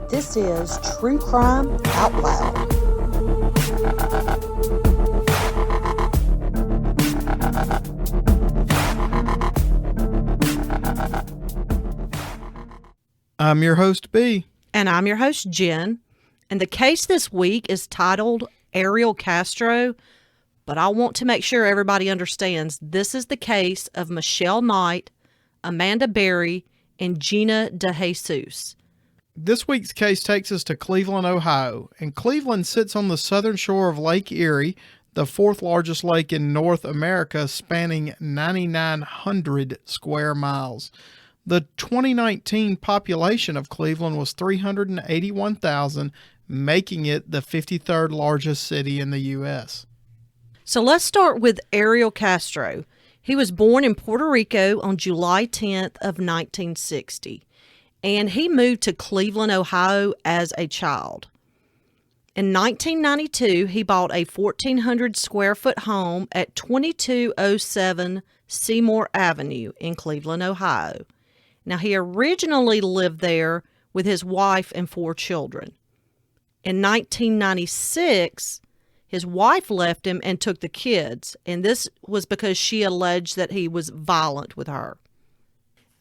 This is True Crime Out Loud. I'm your host, B. And I'm your host, Jen. And the case this week is titled Ariel Castro, but I want to make sure everybody understands this is the case of Michelle Knight, Amanda Berry, and Gina DeJesus. This week's case takes us to Cleveland, Ohio, and Cleveland sits on the southern shore of Lake Erie, the fourth largest lake in North America, spanning 9,900 square miles. The 2019 population of Cleveland was 381,000, making it the 53rd largest city in the U.S. So let's start with Ariel Castro. He was born in Puerto Rico on July 10th of 1960, and he moved to Cleveland, Ohio as a child. In 1992, he bought a 1,400 square foot home at 2207 Seymour Avenue in Cleveland, Ohio. Now, he originally lived there with his wife and 4 children. In 1996, his wife left him and took the kids, and this was because she alleged that he was violent with her.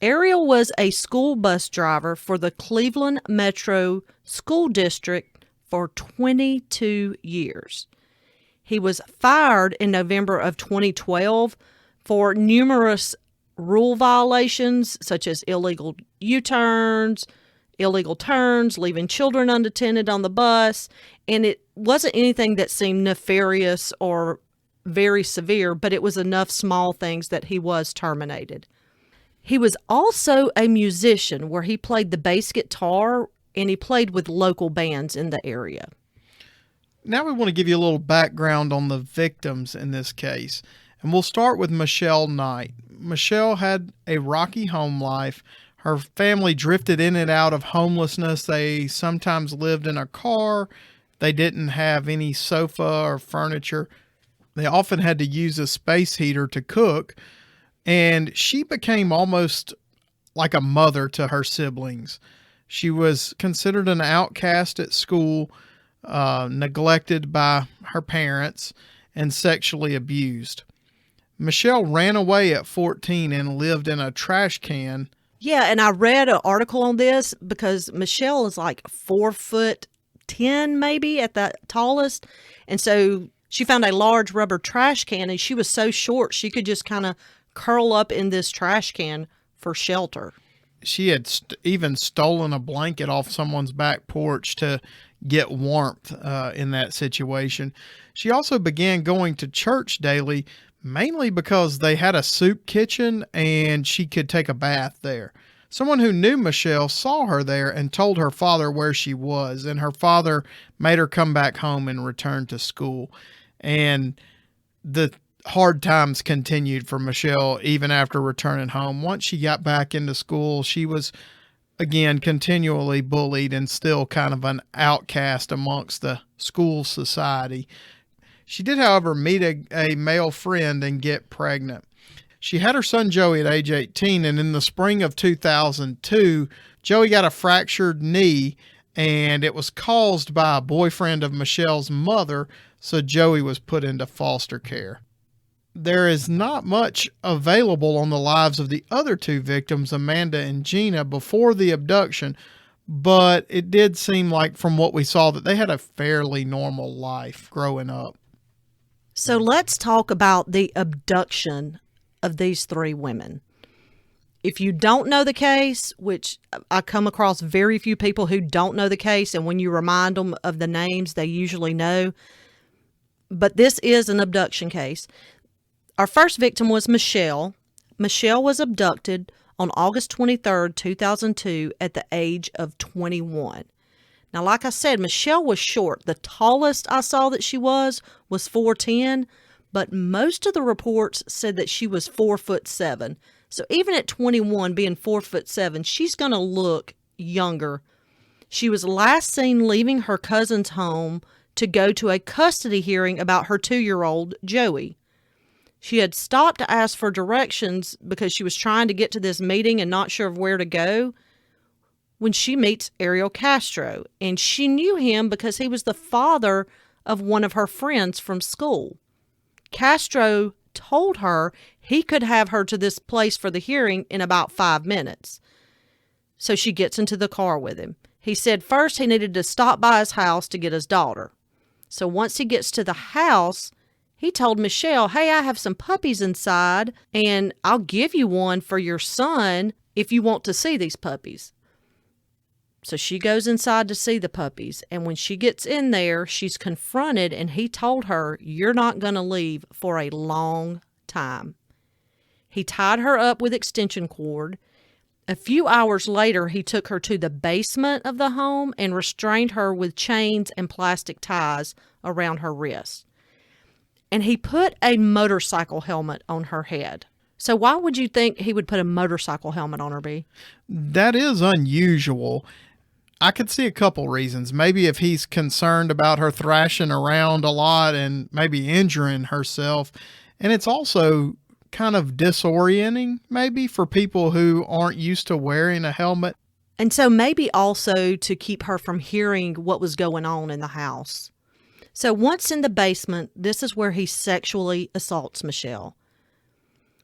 Ariel was a school bus driver for the Cleveland Metro School District for 22 years. He was fired in November of 2012 for numerous rule violations such as illegal U-turns, illegal turns, leaving children unattended on the bus, and it wasn't anything that seemed nefarious or very severe, but it was enough small things that he was terminated. He was also a musician where he played the bass guitar and he played with local bands in the area. Now we want to give you a little background on the victims in this case, and we'll start with Michelle Knight. Michelle had a rocky home life. Her family drifted in and out of homelessness. They sometimes lived in a car. They didn't have any sofa or furniture. They often had to use a space heater to cook. And she became almost like a mother to her siblings. She was considered an outcast at school, neglected by her parents, and sexually abused. Michelle ran away at 14 and lived in a trash can. Yeah, and I read an article on this because Michelle is like 4'10" maybe at the tallest. And so she found a large rubber trash can, and she was so short she could just kind of curl up in this trash can for shelter. She had even stolen a blanket off someone's back porch to get warmth in that situation. She also began going to church daily, mainly because they had a soup kitchen and she could take a bath there. Someone who knew Michelle saw her there and told her father where she was, and her father made her come back home and return to school. And the hard times continued for Michelle even after returning home. Once she got back into school, she was again continually bullied and still kind of an outcast amongst the school society. She did, however, meet a male friend and get pregnant. She had her son Joey at age 18, and in the spring of 2002, Joey got a fractured knee, and it was caused by a boyfriend of Michelle's mother, so Joey was put into foster care. There is not much available on the lives of the other 2 victims, Amanda and Gina, before the abduction, but it did seem like from what we saw that they had a fairly normal life growing up. So let's talk about the abduction of these 3 women. If you don't know the case, which I come across very few people who don't know the case, and when you remind them of the names, they usually know. But this is an abduction case. Our first victim was Michelle. Michelle was abducted on August 23rd, 2002 at the age of 21. Now, like I said, Michelle was short. The tallest I saw that she was 4'10", but most of the reports said that she was 4'7". So even at 21, being 4'7", she's going to look younger. She was last seen leaving her cousin's home to go to a custody hearing about her 2-year-old, Joey. She had stopped to ask for directions because she was trying to get to this meeting and not sure of where to go. when she meets Ariel Castro, and she knew him because he was the father of one of her friends from school. Castro told her he could have her to this place for the hearing in about 5 minutes. So she gets into the car with him. He said first he needed to stop by his house to get his daughter. So once he gets to the house, he told Michelle, hey, I have some puppies inside, and I'll give you one for your son if you want to see these puppies. So she goes inside to see the puppies, and when she gets in there, she's confronted, and he told her, you're not going to leave for a long time. He tied her up with extension cord. A few hours later, he took her to the basement of the home and restrained her with chains and plastic ties around her wrists. And he put a motorcycle helmet on her head. So why would you think he would put a motorcycle helmet on her, B? That is unusual. I could see a couple reasons. Maybe if he's concerned about her thrashing around a lot and maybe injuring herself. And it's also kind of disorienting, maybe, for people who aren't used to wearing a helmet. And so maybe also to keep her from hearing what was going on in the house. So once in the basement, this is where he sexually assaults Michelle.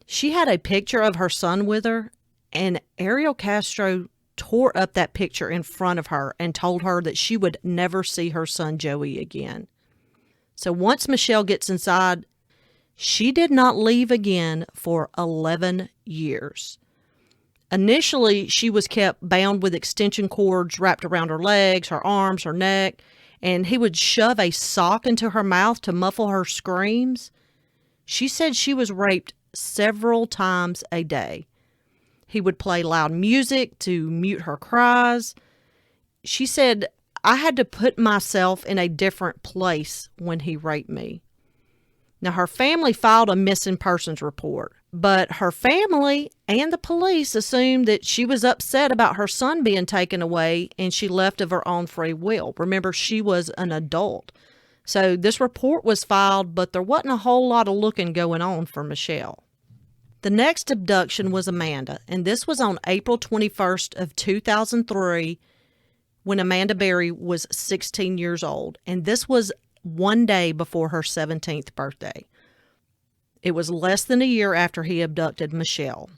She had a picture of her son with her, and Ariel Castro tore up that picture in front of her and told her that she would never see her son Joey again. So once Michelle gets inside, she did not leave again for 11 years. Initially, she was kept bound with extension cords wrapped around her legs, her arms, her neck, and he would shove a sock into her mouth to muffle her screams. She said she was raped several times a day. He would play loud music to mute her cries. She said, I had to put myself in a different place when he raped me. Now, her family filed a missing persons report, but her family and the police assumed that she was upset about her son being taken away and she left of her own free will. Remember, she was an adult. So this report was filed, but there wasn't a whole lot of looking going on for Michelle. The next abduction was Amanda, and this was on April 21st of 2003 when Amanda Berry was 16 years old, and this was one day before her 17th birthday. It was less than a year after he abducted Michelle.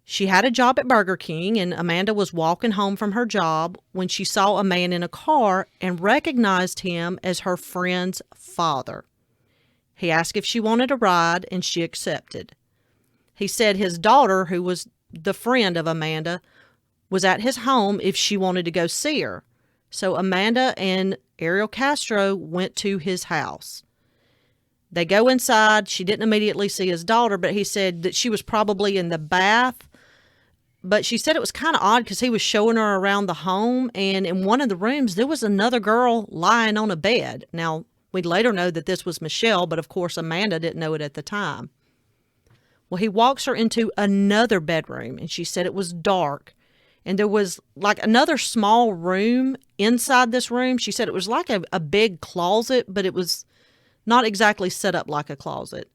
She had a job at Burger King, and Amanda was walking home from her job when she saw a man in a car and recognized him as her friend's father. He asked if she wanted a ride, and she accepted. He said his daughter, who was the friend of Amanda, was at his home if she wanted to go see her. So Amanda and Ariel Castro went to his house. They go inside. She didn't immediately see his daughter, but he said that she was probably in the bath. But she said it was kind of odd because he was showing her around the home, and in one of the rooms, there was another girl lying on a bed. Now, we'd later know that this was Michelle, but of course, Amanda didn't know it at the time. Well, he walks her into another bedroom, and she said it was dark. And there was like another small room inside this room. She said it was like a big closet, but it was not exactly set up like a closet.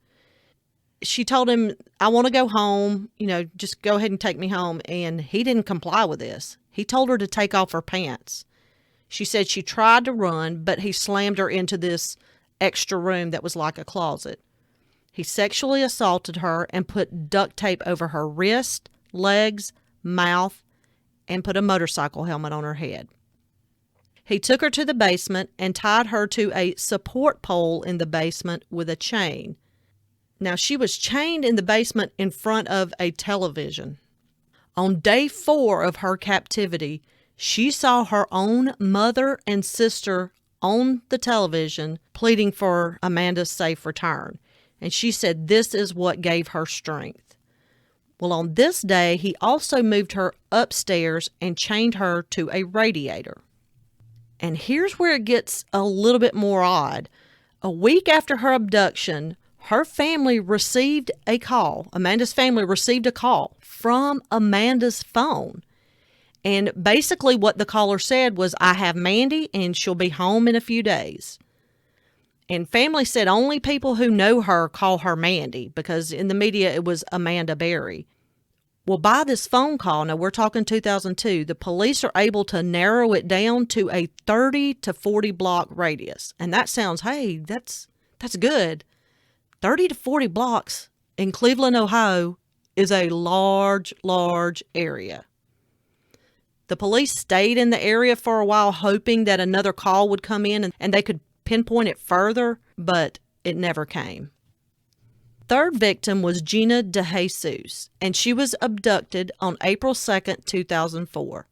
She told him, I want to go home, just go ahead and take me home. And he didn't comply with this. He told her to take off her pants. She said she tried to run, but he slammed her into this extra room that was like a closet. He sexually assaulted her and put duct tape over her wrist, legs, mouth, and put a motorcycle helmet on her head. He took her to the basement and tied her to a support pole in the basement with a chain. Now, she was chained in the basement in front of a television. On day 4 of her captivity, she saw her own mother and sister on the television pleading for Amanda's safe return. And she said this is what gave her strength. Well, on this day, he also moved her upstairs and chained her to a radiator. And here's where it gets a little bit more odd. A week after her abduction, her family received a call. Amanda's family received a call from Amanda's phone. And basically what the caller said was, I have Mandy and she'll be home in a few days. And family said only people who know her call her Mandy, because in the media it was Amanda Berry. Well, by this phone call, now we're talking 2002, the police are able to narrow it down to a 30 to 40 block radius. And that sounds, hey, that's good. 30 to 40 blocks in Cleveland, Ohio is a large, large area. The police stayed in the area for a while, hoping that another call would come in and they could pinpoint it further, but it never came. Third victim was Gina DeJesus, and she was abducted on April 2nd, 2004.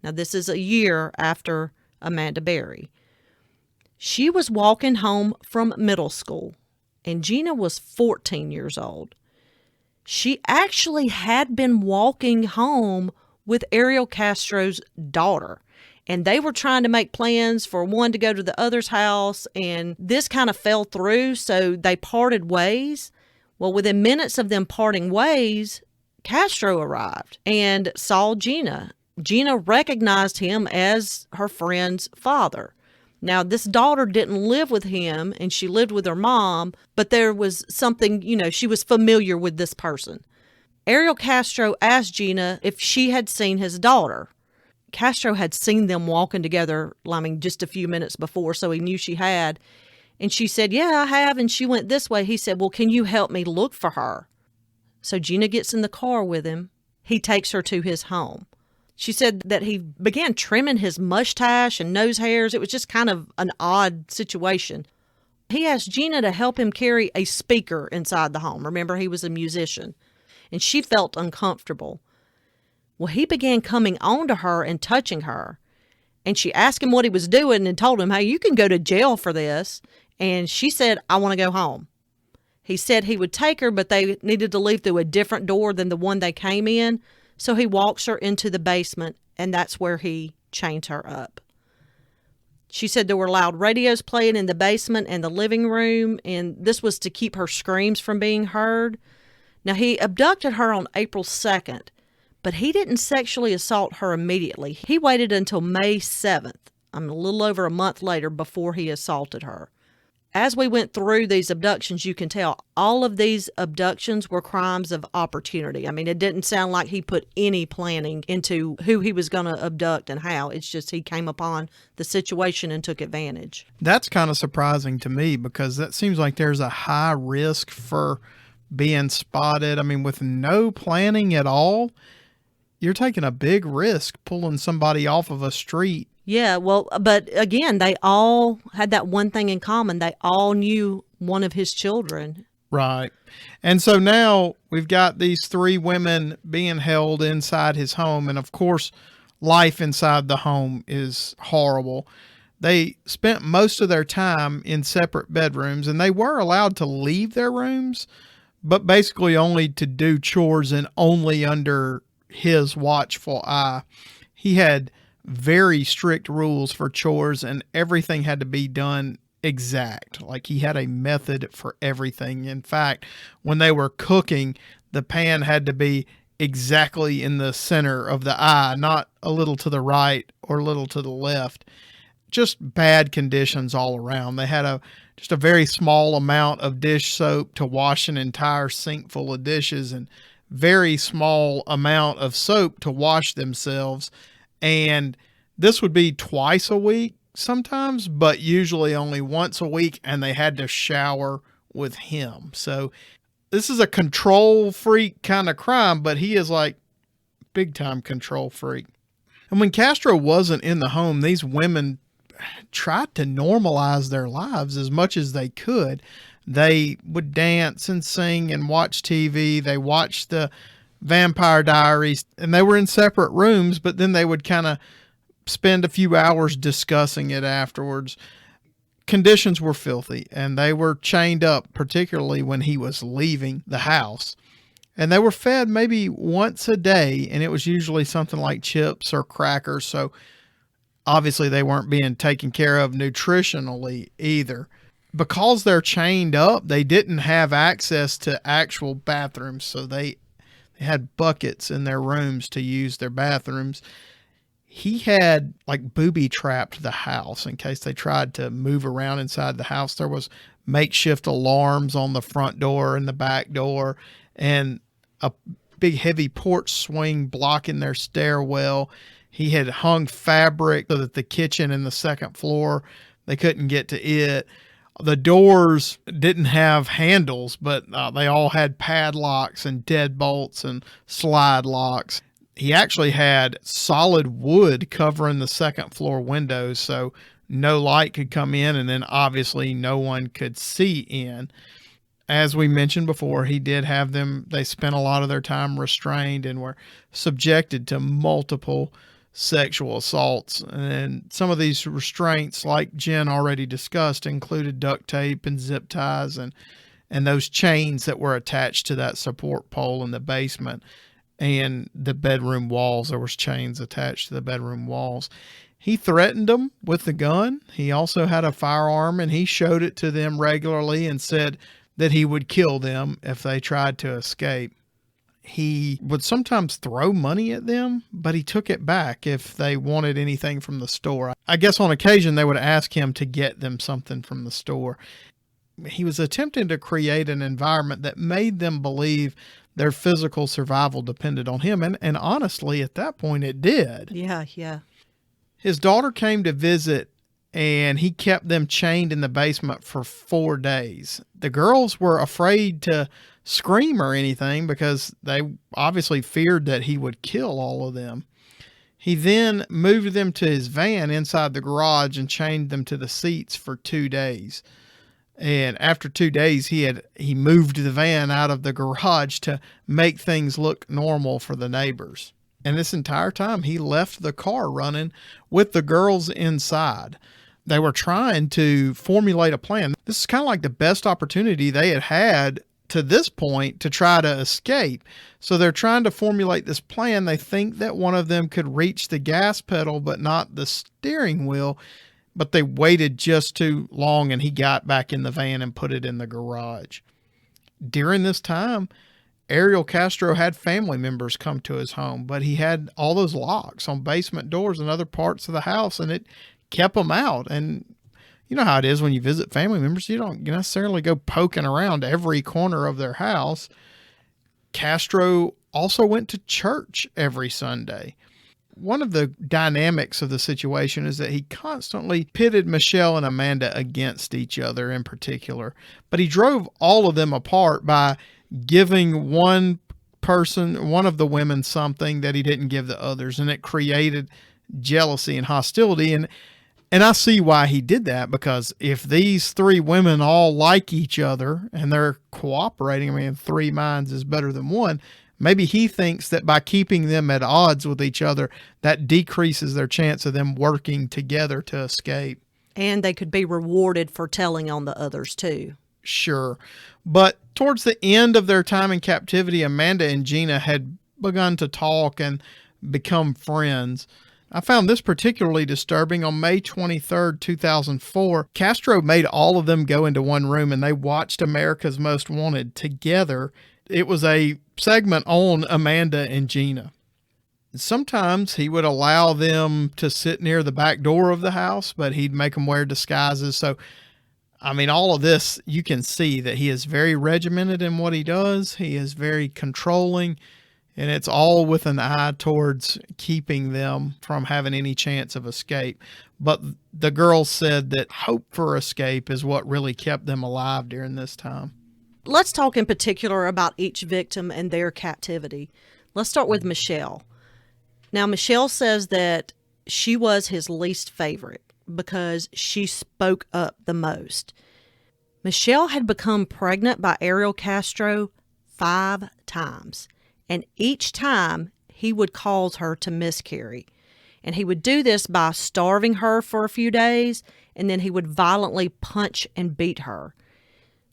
Now, this is a year after Amanda Berry. She was walking home from middle school, and Gina was 14 years old. She actually had been walking home with Ariel Castro's daughter, and they were trying to make plans for one to go to the other's house, and this kind of fell through, so they parted ways. Well, within minutes of them parting ways, Castro arrived and saw Gina. Gina recognized him as her friend's father. Now, this daughter didn't live with him, and she lived with her mom, but there was something, she was familiar with this person. Ariel Castro asked Gina if she had seen his daughter. Castro had seen them walking together, just a few minutes before, so he knew she had. And she said, yeah, I have. And she went this way. He said, well, can you help me look for her? So Gina gets in the car with him. He takes her to his home. She said that he began trimming his mustache and nose hairs. It was just kind of an odd situation. He asked Gina to help him carry a speaker inside the home. Remember, he was a musician. And she felt uncomfortable. Well, he began coming on to her and touching her. And she asked him what he was doing and told him, hey, you can go to jail for this. And she said, I want to go home. He said he would take her, but they needed to leave through a different door than the one they came in. So he walks her into the basement, and that's where he chained her up. She said there were loud radios playing in the basement and the living room, and this was to keep her screams from being heard. Now, he abducted her on April 2nd, but he didn't sexually assault her immediately. He waited until May 7th, a little over a month later, before he assaulted her. As we went through these abductions, you can tell all of these abductions were crimes of opportunity. It didn't sound like he put any planning into who he was going to abduct and how. It's just he came upon the situation and took advantage. That's kind of surprising to me because that seems like there's a high risk for being spotted. With no planning at all, you're taking a big risk pulling somebody off of a street. Yeah, well, but again, they all had that one thing in common. They all knew one of his children. Right. And so now we've got these three women being held inside his home. And of course, life inside the home is horrible. They spent most of their time in separate bedrooms, and they were allowed to leave their rooms, but basically only to do chores and only under his watchful eye. He had very strict rules for chores, and everything had to be done exact. Like he had a method for everything. In fact, when they were cooking, the pan had to be exactly in the center of the eye, not a little to the right or a little to the left. Just bad conditions all around. They had just a very small amount of dish soap to wash an entire sink full of dishes, and very small amount of soap to wash themselves. And this would be twice a week sometimes, but usually only once a week, and they had to shower with him. So this is a control freak kind of crime, but he is like big time control freak. And when Castro wasn't in the home, these women tried to normalize their lives as much as they could. They would dance and sing and watch TV. They watched the Vampire Diaries, and they were in separate rooms, but then they would kind of spend a few hours discussing it afterwards. Conditions were filthy, and they were chained up, particularly when he was leaving the house. And they were fed maybe once a day, and it was usually something like chips or crackers. So obviously they weren't being taken care of nutritionally either. Because they're chained up, they didn't have access to actual bathrooms, so they had buckets in their rooms to use their bathrooms. He had booby trapped the house in case they tried to move around inside the house. There was makeshift alarms on the front door and the back door, and a big heavy porch swing blocking their stairwell. He had hung fabric so that the kitchen and the second floor, they couldn't get to it. The doors didn't have handles, but they all had padlocks and deadbolts and slide locks. He actually had solid wood covering the second floor windows, so no light could come in, and then obviously no one could see in. As we mentioned before, he did have them, they spent a lot of their time restrained and were subjected to multiple sexual assaults. And some of these restraints, like Jen already discussed, included duct tape and zip ties and those chains that were attached to that support pole in the basement and the bedroom walls. There was chains attached to the bedroom walls. He threatened them with the gun. He also had a firearm, and he showed it to them regularly and said that he would kill them if they tried to escape. He would sometimes throw money at them, but he took it back if they wanted anything from the store. I guess on occasion they would ask him to get them something from the store. He was attempting to create an environment that made them believe their physical survival depended on him. And honestly, at that point, it did. Yeah. His daughter came to visit, and he kept them chained in the basement for 4 days. The girls were afraid to scream or anything because they obviously feared that he would kill all of them. He then moved them to his van inside the garage and chained them to the seats for 2 days. And after 2 days, he moved the van out of the garage to make things look normal for the neighbors. And this entire time, he left the car running with the girls inside. They were trying to formulate a plan. This is kind of like the best opportunity they had had to this point to try to escape. So they're trying to formulate this plan. They think that one of them could reach the gas pedal, but not the steering wheel. But they waited just too long, and he got back in the van and put it in the garage. During this time, Ariel Castro had family members come to his home, but he had all those locks on basement doors and other parts of the house, and it kept them out. And you know how it is when you visit family members, you don't necessarily go poking around every corner of their house. Castro also went to church every Sunday. One of the dynamics of the situation is that he constantly pitted Michelle and Amanda against each other in particular, but he drove all of them apart by giving one of the women something that he didn't give the others, and it created jealousy and hostility. And I see why he did that, because if these three women all like each other and they're cooperating, I mean, 3 minds is better than 1. Maybe he thinks that by keeping them at odds with each other, that decreases their chance of them working together to escape. And they could be rewarded for telling on the others too. Sure. But towards the end of their time in captivity, Amanda and Gina had begun to talk and become friends. I found this particularly disturbing. On May 23rd, 2004, Castro made all of them go into one room and they watched America's Most Wanted together. It was a segment on Amanda and Gina. Sometimes he would allow them to sit near the back door of the house, but he'd make them wear disguises. So, I mean, all of this, you can see that he is very regimented in what he does. He is very controlling. And it's all with an eye towards keeping them from having any chance of escape. But the girls said that hope for escape is what really kept them alive during this time. Let's talk in particular about each victim and their captivity. Let's start with Michelle. Now, Michelle says that she was his least favorite because she spoke up the most. Michelle had become pregnant by Ariel Castro 5 times. And each time he would cause her to miscarry. And he would do this by starving her for a few days, and then he would violently punch and beat her.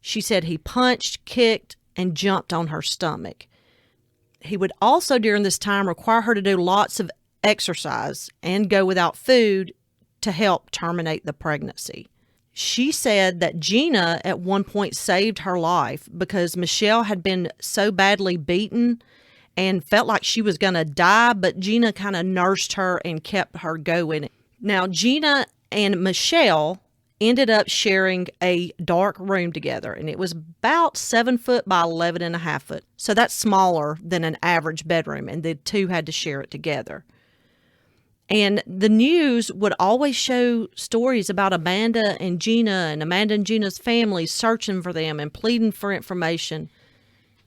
She said he punched, kicked, and jumped on her stomach. He would also, during this time, require her to do lots of exercise and go without food to help terminate the pregnancy. She said that Gina at one point saved her life because Michelle had been so badly beaten and felt like she was going to die, but Gina kind of nursed her and kept her going. Now, Gina and Michelle ended up sharing a dark room together, and it was about 7 foot by 11.5 foot. So that's smaller than an average bedroom, and the two had to share it together. And the news would always show stories about Amanda and Gina's family searching for them and pleading for information.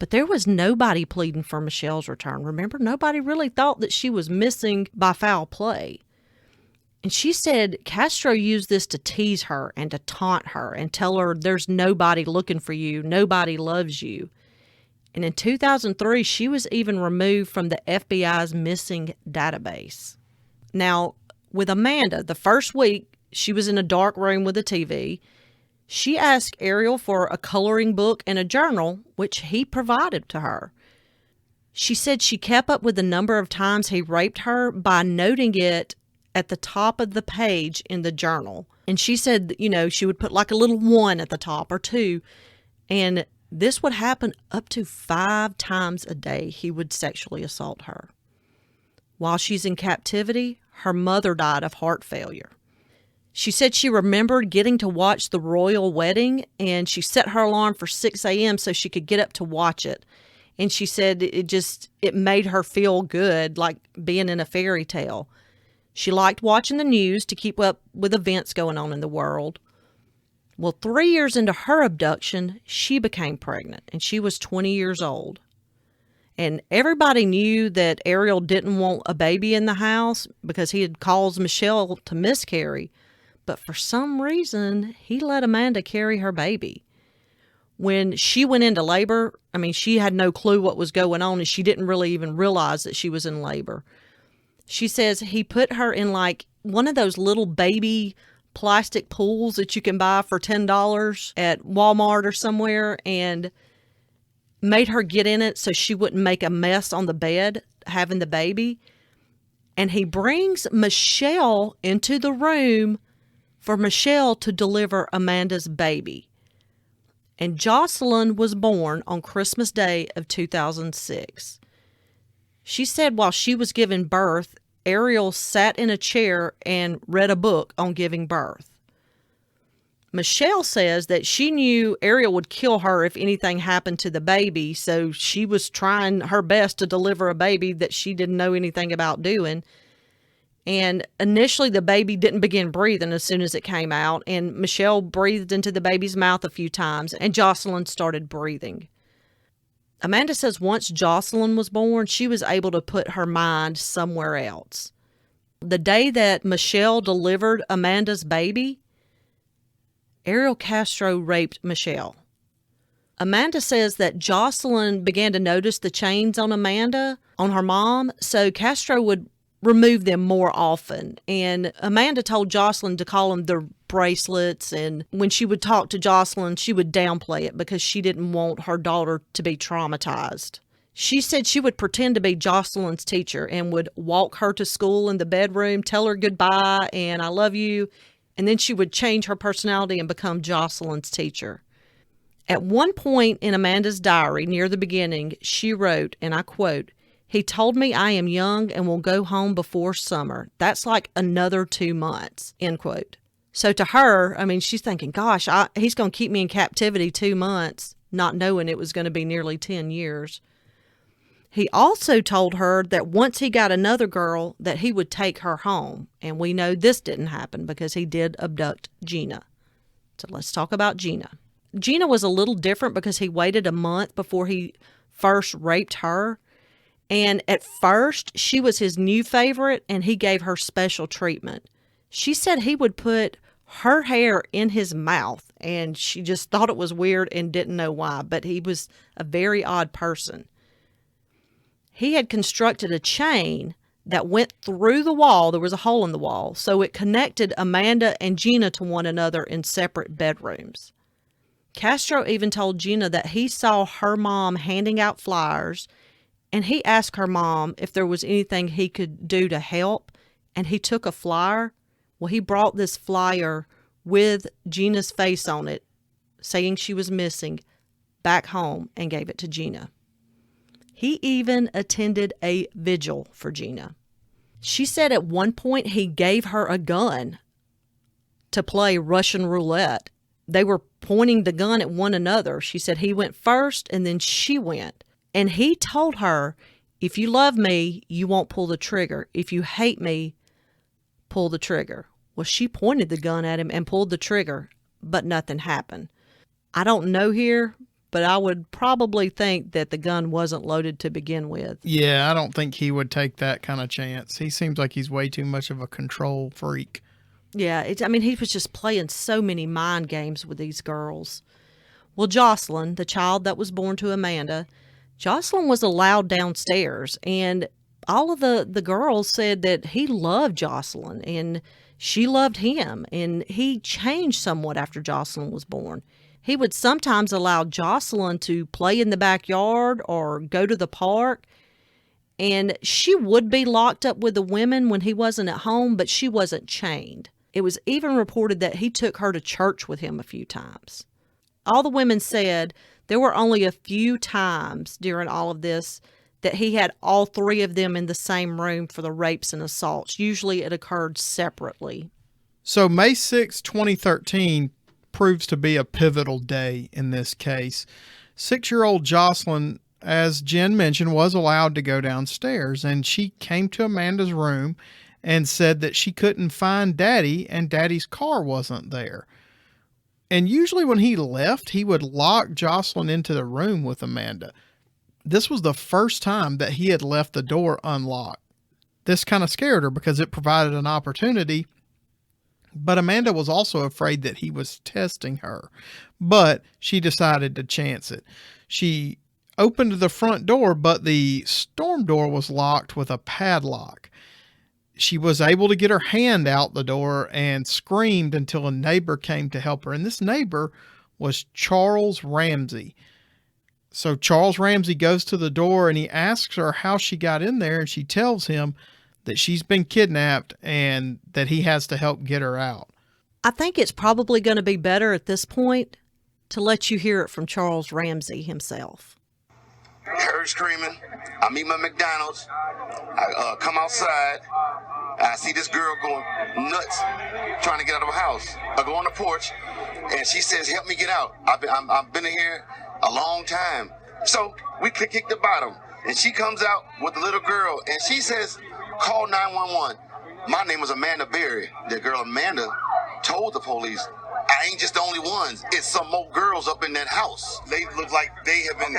But there was nobody pleading for Michelle's return. Remember, nobody really thought that she was missing by foul play. And she said Castro used this to tease her and to taunt her and tell her there's nobody looking for you, nobody loves you. And in 2003, she was even removed from the FBI's missing database. Now, with Amanda, the first week she was in a dark room with a TV. She asked Ariel for a coloring book and a journal, which he provided to her. She said she kept up with the number of times he raped her by noting it at the top of the page in the journal. And she said, she would put like a little 1 at the top or 2. And this would happen up to 5 times a day. He would sexually assault her. While she's in captivity, her mother died of heart failure. She said she remembered getting to watch the royal wedding, and she set her alarm for 6 a.m. so she could get up to watch it. And she said it made her feel good, like being in a fairy tale. She liked watching the news to keep up with events going on in the world. Well, 3 years into her abduction, she became pregnant, and she was 20 years old. And everybody knew that Ariel didn't want a baby in the house because he had caused Michelle to miscarry. But for some reason, he let Amanda carry her baby. When she went into labor, she had no clue what was going on, and she didn't really even realize that she was in labor. She says he put her in like one of those little baby plastic pools that you can buy for $10 at Walmart or somewhere, and made her get in it so she wouldn't make a mess on the bed having the baby. And he brings Michelle into the room for Michelle to deliver Amanda's baby. And Jocelyn was born on Christmas Day of 2006. She said while she was giving birth, Ariel sat in a chair and read a book on giving birth. Michelle says that she knew Ariel would kill her if anything happened to the baby, so she was trying her best to deliver a baby that she didn't know anything about doing. And initially the baby didn't begin breathing as soon as it came out, and Michelle breathed into the baby's mouth a few times, and Jocelyn started breathing. Amanda says once Jocelyn was born, she was able to put her mind somewhere else. The day that Michelle delivered Amanda's baby, Ariel Castro raped Michelle. Amanda says that Jocelyn began to notice the chains on Amanda, on her mom, so Castro would remove them more often. And Amanda told Jocelyn to call them the bracelets, and when she would talk to Jocelyn, she would downplay it because she didn't want her daughter to be traumatized. She said she would pretend to be Jocelyn's teacher and would walk her to school in the bedroom, tell her goodbye and I love you, and then she would change her personality and become Jocelyn's teacher. At one point in Amanda's diary near the beginning, she wrote, and I quote, "He told me I am young and will go home before summer. That's like another 2 months," end quote. So to her, she's thinking, gosh, he's going to keep me in captivity 2 months, not knowing it was going to be nearly 10 years. He also told her that once he got another girl, that he would take her home. And we know this didn't happen because he did abduct Gina. So let's talk about Gina. Gina was a little different because he waited a month before he first raped her. And at first, she was his new favorite, and he gave her special treatment. She said he would put her hair in his mouth, and she just thought it was weird and didn't know why, but he was a very odd person. He had constructed a chain that went through the wall. There was a hole in the wall, so it connected Amanda and Gina to one another in separate bedrooms. Castro even told Gina that he saw her mom handing out flyers, and he asked her mom if there was anything he could do to help, and he took a flyer. Well, he brought this flyer with Gina's face on it, saying she was missing, back home and gave it to Gina. He even attended a vigil for Gina. She said at one point he gave her a gun to play Russian roulette. They were pointing the gun at one another. She said he went first and then she went. And he told her, if you love me, you won't pull the trigger. If you hate me, pull the trigger. Well, she pointed the gun at him and pulled the trigger, but nothing happened. I don't know here, but I would probably think that the gun wasn't loaded to begin with. Yeah, I don't think he would take that kind of chance. He seems like he's way too much of a control freak. Yeah, he was just playing so many mind games with these girls. Well, Jocelyn, the child that was born to Amanda, Jocelyn was allowed downstairs, and all of the girls said that he loved Jocelyn, and she loved him, and he changed somewhat after Jocelyn was born. He would sometimes allow Jocelyn to play in the backyard or go to the park, and she would be locked up with the women when he wasn't at home, but she wasn't chained. It was even reported that he took her to church with him a few times. All the women said there were only a few times during all of this that he had all three of them in the same room for the rapes and assaults. Usually it occurred separately. So May 6, 2013 proves to be a pivotal day in this case. 6-year-old Jocelyn, as Jen mentioned, was allowed to go downstairs, and she came to Amanda's room and said that she couldn't find Daddy and Daddy's car wasn't there. And usually when he left, he would lock Jocelyn into the room with Amanda. This was the first time that he had left the door unlocked. This kind of scared her because it provided an opportunity, but Amanda was also afraid that he was testing her. But she decided to chance it. She opened the front door, but the storm door was locked with a padlock. She was able to get her hand out the door and screamed until a neighbor came to help her. And this neighbor was Charles Ramsey. So Charles Ramsey goes to the door and he asks her how she got in there. And she tells him that she's been kidnapped and that he has to help get her out. I think it's probably going to be better at this point to let you hear it from Charles Ramsey himself. Her screaming. I meet my McDonald's. I come outside. I see this girl going nuts, trying to get out of her house. I go on the porch, and she says, "Help me get out. I've been in here a long time." So we kick the bottom, and she comes out with the little girl, and she says, "Call 911. My name is Amanda Berry." The girl Amanda told the police, "I ain't just the only ones. It's some more girls up in that house. They look like they have been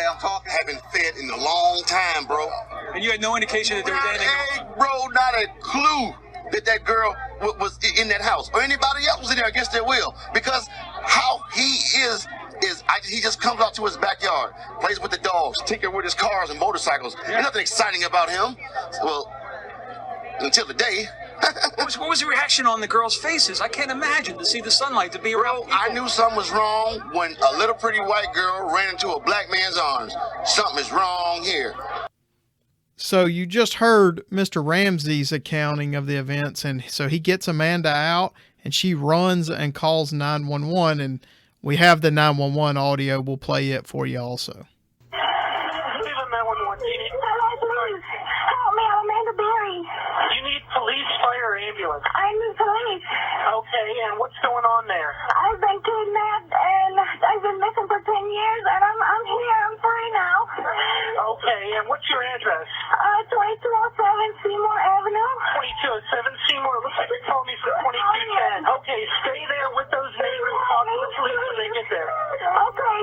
fed in a long time, bro." And you had no indication that there was anything? Hey, bro, not a clue that girl was in that house or anybody else was in there against their will. Because how he he just comes out to his backyard, plays with the dogs, tinker with his cars and motorcycles. There's nothing exciting about him. Well, until the day. What was the reaction on the girls' faces? I can't imagine to see the sunlight, to be around people. I knew something was wrong when a little pretty white girl ran into a black man's arms. Something is wrong here. So you just heard Mr. Ramsey's accounting of the events, and so he gets Amanda out, and she runs and calls 911, and we have the 911 audio. We'll play it for you also. Ambulance. I need police. Okay, and what's going on there? I've been kidnapped and I've been missing for 10 years and I'm here. I'm free now. Okay, and what's your address? 2207 Seymour Avenue. 2207 Seymour. Looks like they called me for 2210. Okay, stay there with those neighbors. Talk to the police when they get there. Okay.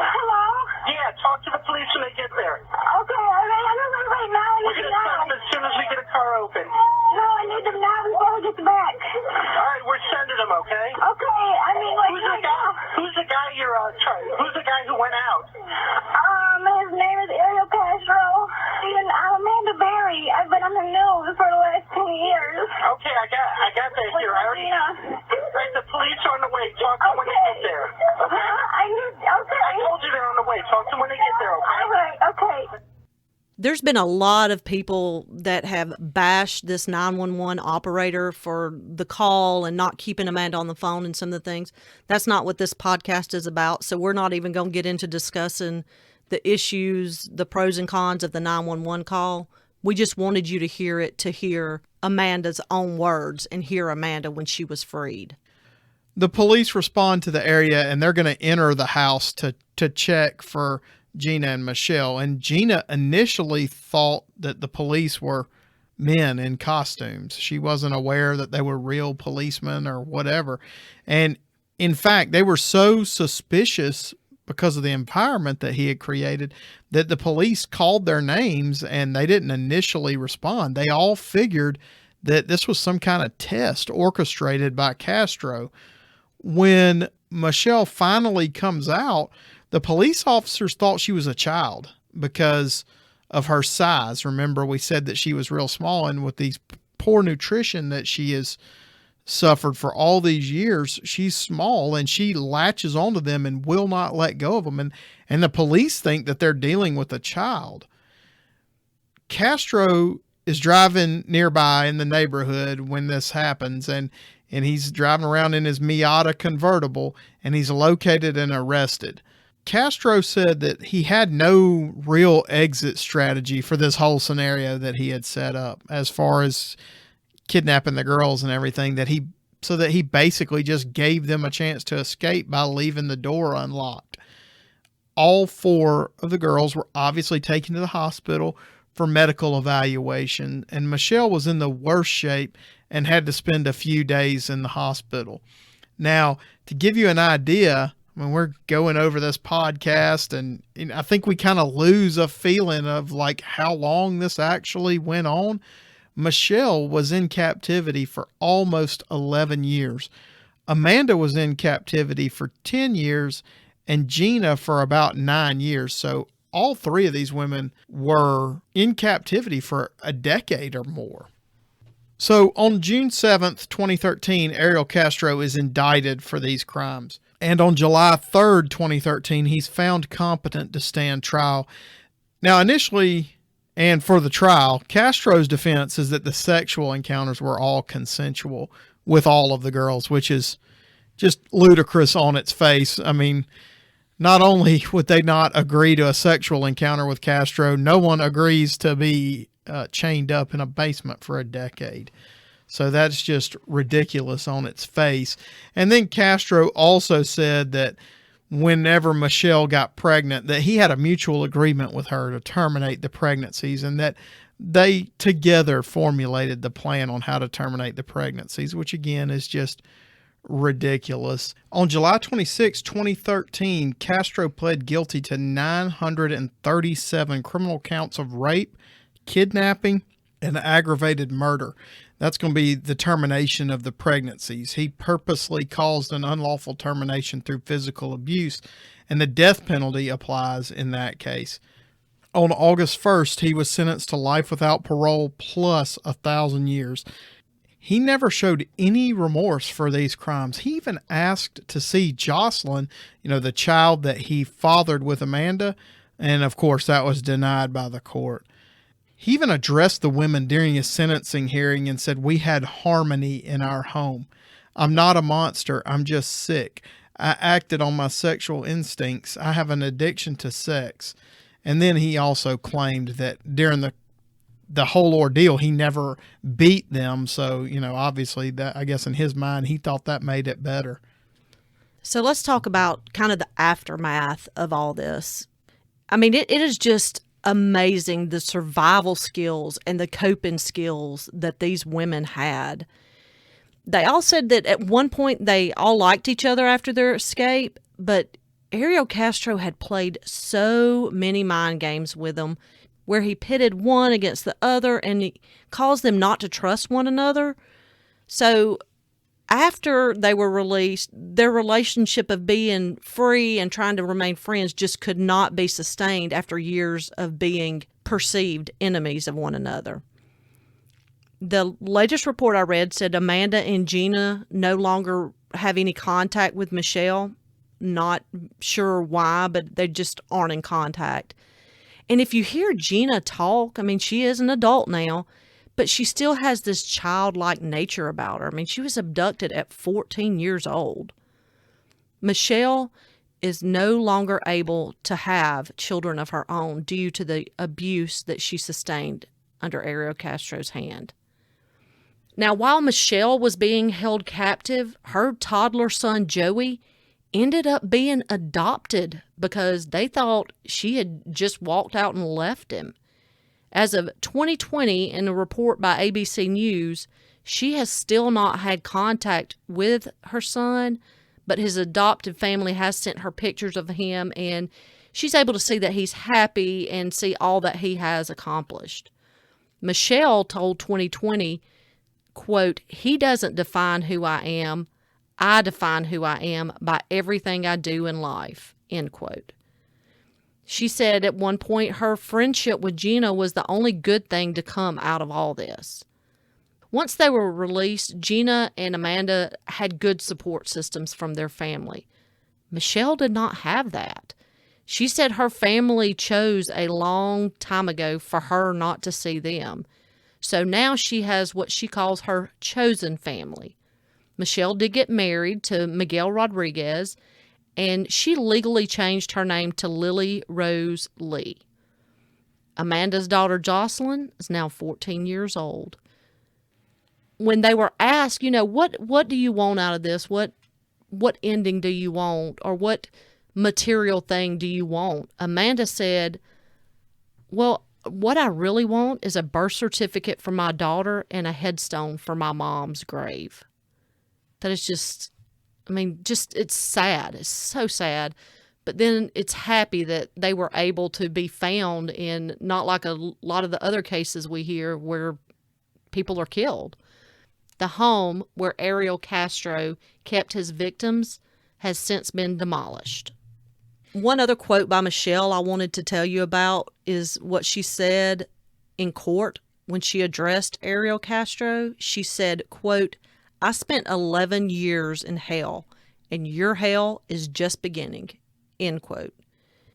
Hello? Yeah, talk to the police when they get there. Okay, I don't know right now. We're going to start them as soon as we get a car open. No, I need them now before we get back. All right, we're sending them, okay? Okay, I mean, like, who's the guy you're who's the guy who went out? His name is Ariel Castro. And I'm Amanda Berry. I've been on the news for the last 10 years. Okay, I got that here. I already right, the police are on the way. Talk to them when they get there. Okay? I told you they're on the way. Talk to them when they get there, okay? All right, okay. There's been a lot of people that have bashed this 911 operator for the call and not keeping Amanda on the phone and some of the things. That's not what this podcast is about, so we're not even going to get into discussing the issues, the pros and cons of the 911 call. We just wanted you to hear it, to hear Amanda's own words and hear Amanda when she was freed. The police respond to the area and they're going to enter the house to check for Gina and Michelle. And Gina initially thought that the police were men in costumes. She wasn't aware that they were real policemen or whatever. And in fact, they were so suspicious because of the environment that he had created that the police called their names and they didn't initially respond. They all figured that this was some kind of test orchestrated by Castro. When Michelle finally comes out, the police officers thought she was a child because of her size. Remember, we said that she was real small, and with these poor nutrition that she has suffered for all these years, she's small and she latches onto them and will not let go of them. And the police think that they're dealing with a child. Castro is driving nearby in the neighborhood when this happens, and he's driving around in his Miata convertible, and he's located and arrested. Castro said that he had no real exit strategy for this whole scenario that he had set up as far as kidnapping the girls and everything, that he basically just gave them a chance to escape by leaving the door unlocked. All 4 of the girls were obviously taken to the hospital for medical evaluation, and Michelle was in the worst shape and had to spend a few days in the hospital. Now, to give you an idea, when we're going over this podcast, and I think we kind of lose a feeling of like how long this actually went on. Michelle was in captivity for almost 11 years. Amanda was in captivity for 10 years and Gina for about 9 years. So all 3 of these women were in captivity for a decade or more. So on June 7th, 2013, Ariel Castro is indicted for these crimes. And on July 3rd, 2013, he's found competent to stand trial. Now, initially, and for the trial, Castro's defense is that the sexual encounters were all consensual with all of the girls, which is just ludicrous on its face. I mean, not only would they not agree to a sexual encounter with Castro, no one agrees to be chained up in a basement for a decade. So that's just ridiculous on its face. And then Castro also said that whenever Michelle got pregnant, that he had a mutual agreement with her to terminate the pregnancies, and that they together formulated the plan on how to terminate the pregnancies, which again is just ridiculous. On July 26, 2013, Castro pled guilty to 937 criminal counts of rape, kidnapping, and aggravated murder. That's going to be the termination of the pregnancies. He purposely caused an unlawful termination through physical abuse, and the death penalty applies in that case. On August 1st, he was sentenced to life without parole plus 1,000 years. He never showed any remorse for these crimes. He even asked to see Jocelyn, the child that he fathered with Amanda, and of course that was denied by the court. He even addressed the women during his sentencing hearing and said, "We had harmony in our home. I'm not a monster. I'm just sick. I acted on my sexual instincts. I have an addiction to sex." And then he also claimed that during the whole ordeal, he never beat them. So, obviously that, I guess in his mind, he thought that made it better. So let's talk about kind of the aftermath of all this. I mean, it is just amazing the survival skills and the coping skills that these women had. They all said that at one point they all liked each other after their escape, but Ariel Castro had played so many mind games with them where he pitted one against the other and he caused them not to trust one another. So after they were released, their relationship of being free and trying to remain friends just could not be sustained after years of being perceived enemies of one another. The latest report I read said Amanda and Gina no longer have any contact with Michelle. Not sure why, but they just aren't in contact. And if you hear Gina talk, I mean, she is an adult now, but she still has this childlike nature about her. I mean, she was abducted at 14 years old. Michelle is no longer able to have children of her own due to the abuse that she sustained under Ariel Castro's hand. Now, while Michelle was being held captive, her toddler son, Joey, ended up being adopted because they thought she had just walked out and left him. As of 2020, in a report by ABC News, she has still not had contact with her son, but his adoptive family has sent her pictures of him, and she's able to see that he's happy and see all that he has accomplished. Michelle told 2020, quote, "He doesn't define who I am. I define who I am by everything I do in life," end quote. She said at one point her friendship with Gina was the only good thing to come out of all this. Once they were released, Gina and Amanda had good support systems from their family. Michelle did not have that. She said her family chose a long time ago for her not to see them. So now she has what she calls her chosen family. Michelle did get married to Miguel Rodriguez, and she legally changed her name to Lily Rose Lee. Amanda's daughter Jocelyn is now 14 years old. When they were asked, what do you want out of this? What ending do you want? Or what material thing do you want? Amanda said, well, what I really want is a birth certificate for my daughter and a headstone for my mom's grave. That is just, it's sad. It's so sad. But then it's happy that they were able to be found in not like a lot of the other cases we hear where people are killed. The home where Ariel Castro kept his victims has since been demolished. One other quote by Michelle I wanted to tell you about is what she said in court when she addressed Ariel Castro. She said, quote, "I spent 11 years in hell, and your hell is just beginning," end quote.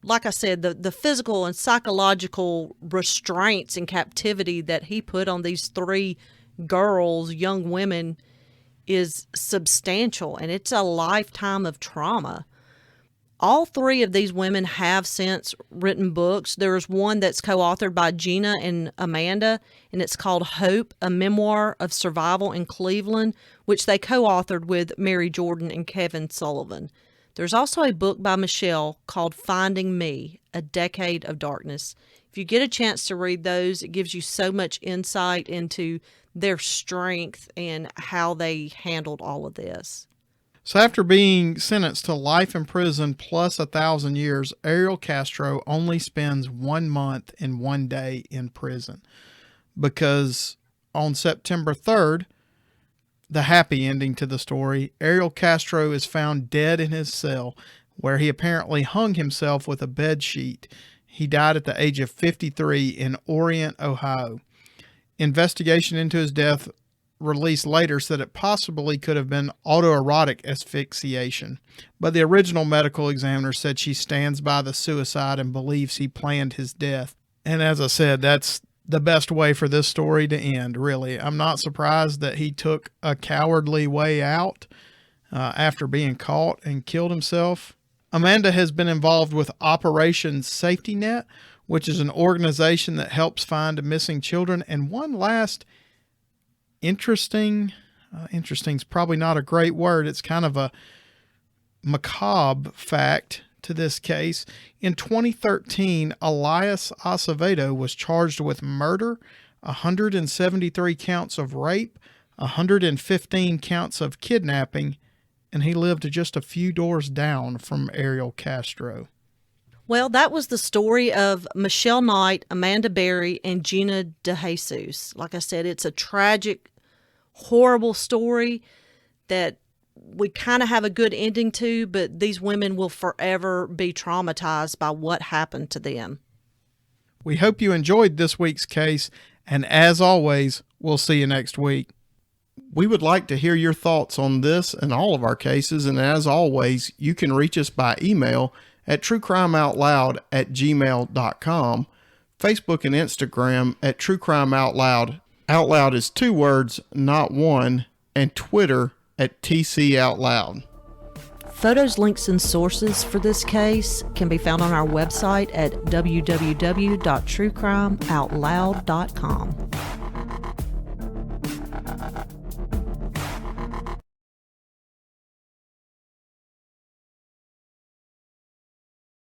Like I said, the physical and psychological restraints and captivity that he put on these three girls, young women, is substantial, and it's a lifetime of trauma. All three of these women have since written books. There's one that's co-authored by Gina and Amanda, and it's called Hope, a Memoir of Survival in Cleveland, which they co-authored with Mary Jordan and Kevin Sullivan. There's also a book by Michelle called Finding Me, A Decade of Darkness. If you get a chance to read those, it gives you so much insight into their strength and how they handled all of this. So after being sentenced to life in prison plus 1,000 years, Ariel Castro only spends 1 month and 1 day in prison, because on September 3rd, the happy ending to the story, Ariel Castro is found dead in his cell, where he apparently hung himself with a bed sheet. He died at the age of 53 in Orient, Ohio. Investigation into his death released later said it possibly could have been autoerotic asphyxiation, but the original medical examiner said she stands by the suicide and believes he planned his death. And as I said, that's the best way for this story to end, really. I'm not surprised that he took a cowardly way out after being caught and killed himself. Amanda has been involved with Operation Safety Net, which is an organization that helps find missing children. And one last interesting's probably not a great word. It's kind of a macabre fact to this case. In 2013, Elias Acevedo was charged with murder, 173 counts of rape, 115 counts of kidnapping, and he lived just a few doors down from Ariel Castro. Well, that was the story of Michelle Knight, Amanda Berry, and Gina DeJesus. Like I said, it's a tragic, horrible story that we kind of have a good ending to, but these women will forever be traumatized by what happened to them. We hope you enjoyed this week's case, and as always, we'll see you next week. We would like to hear your thoughts on this and all of our cases, and as always, you can reach us by email at truecrimeoutloud@gmail.com, Facebook and Instagram at truecrimeoutloud. Out Loud is 2 words, not one, and Twitter at TCOutloud. Photos, links, and sources for this case can be found on our website at www.truecrimeoutloud.com.